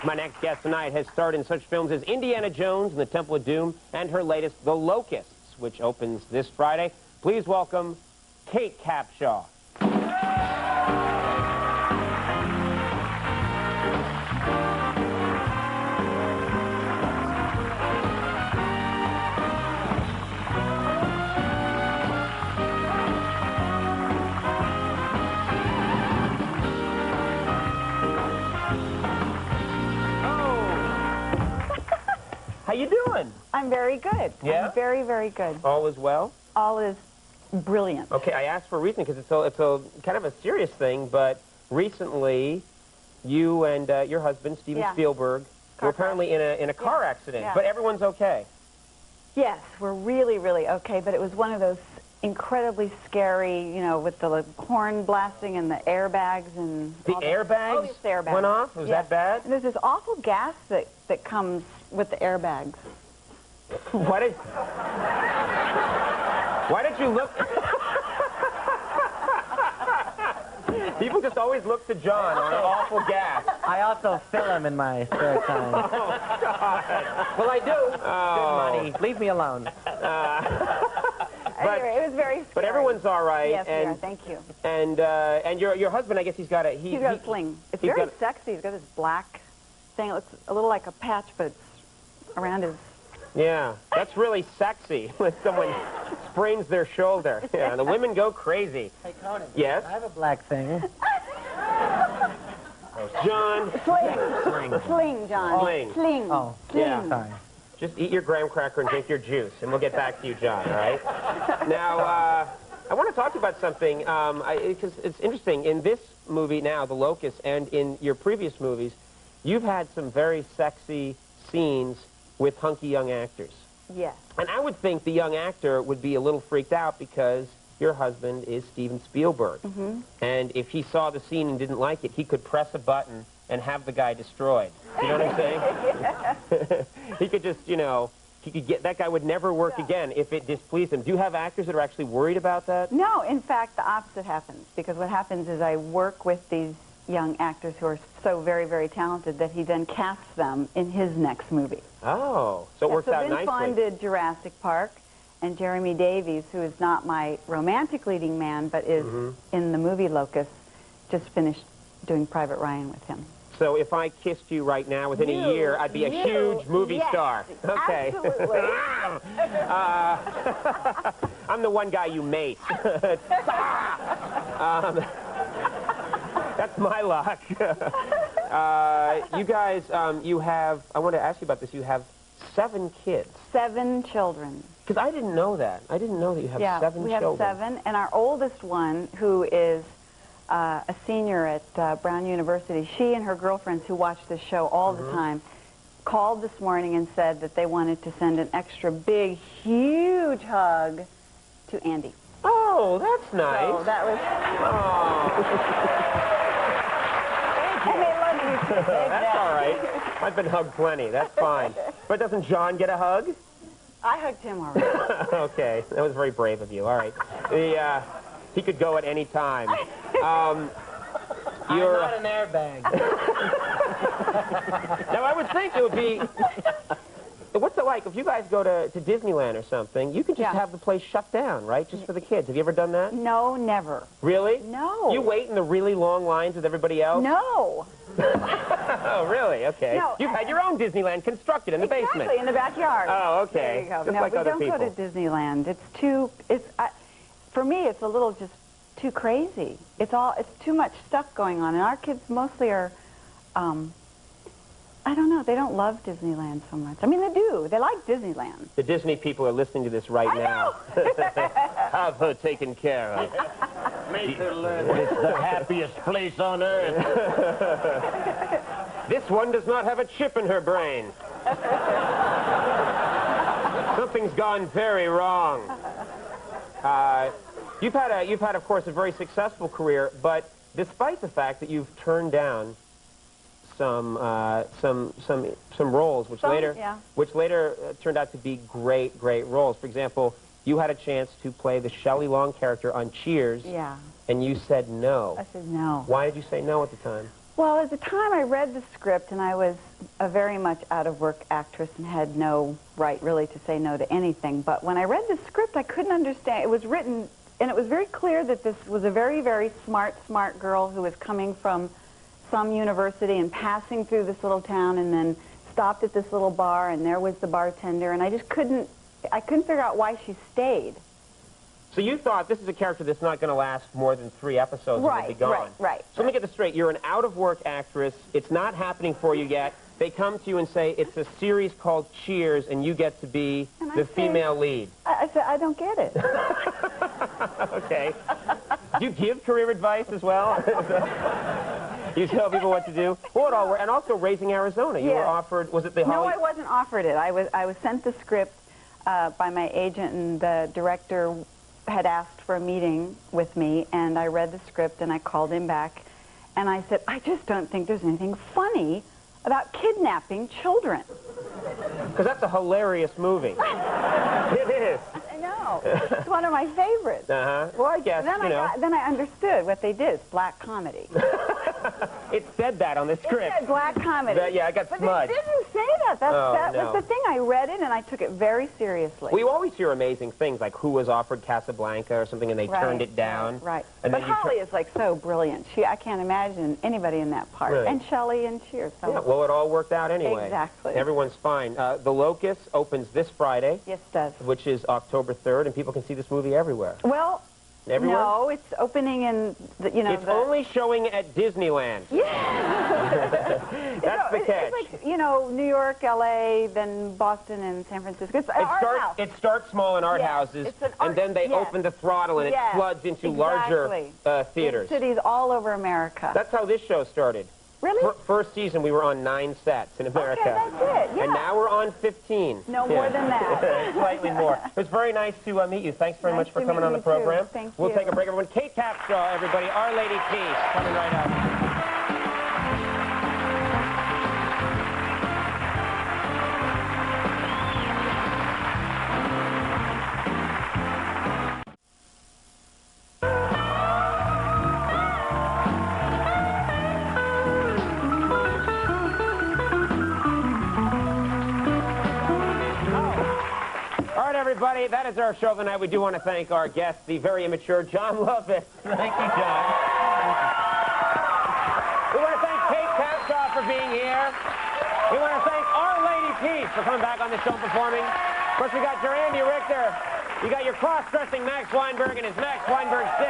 My next guest tonight has starred in such films as Indiana Jones and the Temple of Doom and her latest, The Locusts, which opens this Friday. Please welcome Kate Capshaw. How you doing? I'm very good. Yeah? I'm very, very good. All is well? All is brilliant. Okay, I asked for a reason because it's a kind of a serious thing, but recently you and your husband, Steven Spielberg, were apparently in a car accident, but everyone's okay. Yes, we're really, really okay, but it was one of those incredibly scary, you know, with the horn blasting and the airbags and the airbags? Oh, yes, the airbags. Went off? Was that bad? And there's this awful gas that comes with the airbags. Why did you look? People just always look to John on awful gas. I also film in my spare time. Oh, God. Well, I do. Oh. Good money. Leave me alone. Anyway, it was very scary. But everyone's all right. Yes, and, we are. Thank you. And your husband, I guess he's got a... He's got a sling. It's very sexy. He's got this black thing. It looks a little like a patch, but it's around his... Yeah, that's really sexy when someone sprains their shoulder. Yeah, the women go crazy. Hey, Conan. Yes? I have a black thing. John. Sling, John. Sling. Sling. Oh, Sling. yeah. Sorry. Just eat your graham cracker and drink your juice, and we'll get back to you, John, all right? Now, I want to talk to you about something, because it's interesting. In this movie now, The Locust, and in your previous movies, you've had some very sexy scenes with hunky young actors. Yes. And I would think the young actor would be a little freaked out because your husband is Steven Spielberg. Mm-hmm. And if he saw the scene and didn't like it, he could press a button and have the guy destroyed. You know what I'm saying? He could just, you know, he could get, that guy would never work again if it displeased him. Do you have actors that are actually worried about that? No, in fact, the opposite happens. Because what happens is I work with these young actors who are so very, very talented that he then casts them in his next movie. Oh, so it works out nicely. Vince Vaughn did Jurassic Park, and Jeremy Davies, who is not my romantic leading man, but is in the movie Locust, just finished doing Private Ryan with him. So if I kissed you right now, within a year, I'd be a huge movie star. Okay. Absolutely. I'm the one guy you mace. That's my luck. You guys, you have, I want to ask you about this, you have 7 kids. 7 children. Because I didn't know that. I didn't know that you have 7 children. Yeah, we have 7, and our oldest one, who is a senior at Brown University, she and her girlfriends who watch this show all the time, called this morning and said that they wanted to send an extra big, huge hug to Andy. Oh, that's nice. So that was... Oh. And they love you too. That's all right. I've been hugged plenty. That's fine. But doesn't John get a hug? I hugged him already. Okay. That was very brave of you. All right. He could go at any time. I'm not an airbag. Now, I would think it would be... What's it like? If you guys go to Disneyland or something, you can just have the place shut down, right? Just for the kids. Have you ever done that? No, never. Really? No. You wait in the really long lines with everybody else? No. Oh, really? Okay. No, You've had your own Disneyland constructed in the basement. Exactly, in the backyard. Oh, okay. There you go. Just No, like we other don't people. go to Disneyland. It's too... for me, it's a little just too crazy. It's too much stuff going on, and our kids mostly are... I don't know. They don't love Disneyland so much. I mean, they do. They like Disneyland. The Disney people are listening to this right now. Have her taken care of. Make her learn it's the happiest place on earth. This one does not have a chip in her brain. Something's gone very wrong. You've had, of course, a very successful career, but despite the fact that you've turned down some roles, which later turned out to be great roles. For example, you had a chance to play the Shelley Long character on Cheers. Yeah. And you said no. I said no. Why did you say no at the time? Well, at the time I read the script, and I was a very much out-of-work actress and had no right really to say no to anything. But when I read the script, I couldn't understand. It was written, and it was very clear that this was a very, very smart girl who was coming from some university and passing through this little town and then stopped at this little bar, and there was the bartender, and I couldn't figure out why she stayed. So you thought this is a character that's not going to last more than 3 episodes and it'll be gone. Right. So let me get this straight. You're an out-of-work actress. It's not happening for you yet. They come to you and say, it's a series called Cheers, and you get to be the female lead. I said, I don't get it. Okay. Do you give career advice as well? You tell people what to do? Well, it all worked. And also Raising Arizona. You were offered, was it the No, I wasn't offered it. I was sent the script by my agent, and the director had asked for a meeting with me, and I read the script, and I called him back, and I said, I just don't think there's anything funny about kidnapping children. Because that's a hilarious movie. It is. I know. It's one of my favorites. Uh-huh. Well, I guess, Then I understood what they did. It's black comedy. It said that on the script. It said black comedy. Yeah, I got but smudged. It didn't say that. That was the thing. I read it, and I took it very seriously. We always hear amazing things, like who was offered Casablanca or something, and they turned it down. Right. And But then Holly is, like, so brilliant. I can't imagine anybody in that part. Really? And Shelley and Cheers. So Yeah, well, it all worked out anyway. Exactly. Everyone's fine. The Locust opens this Friday. Yes, it does. Which is October 3rd, and people can see this movie everywhere. Well, Everywhere? no, it's opening in, It's only showing at Disneyland. Yeah. That's the catch. It's like, New York, L.A., then Boston and San Francisco. It's It starts small in art houses, and then they open the throttle, and it floods into larger theaters. In cities all over America. That's how this show started. Really? First season, we were on 9 sets in America. Okay, that's it, yeah. And now we're on 15. No more than that. Slightly more. It was very nice to meet you. Thanks very much for coming on the program. Thank you. We'll take a break, everyone. Kate Capshaw, everybody. Our Lady Peace, coming right up. Everybody, that is our show tonight. We do want to thank our guest, the very immature Jon Lovitz. Thank you, John. We want to thank Kate Capshaw for being here. We want to thank Our Lady Peace for coming back on the show and performing. Of course, we got your Andy Richter. You got your cross-dressing Max Weinberg and his Max Weinberg 6.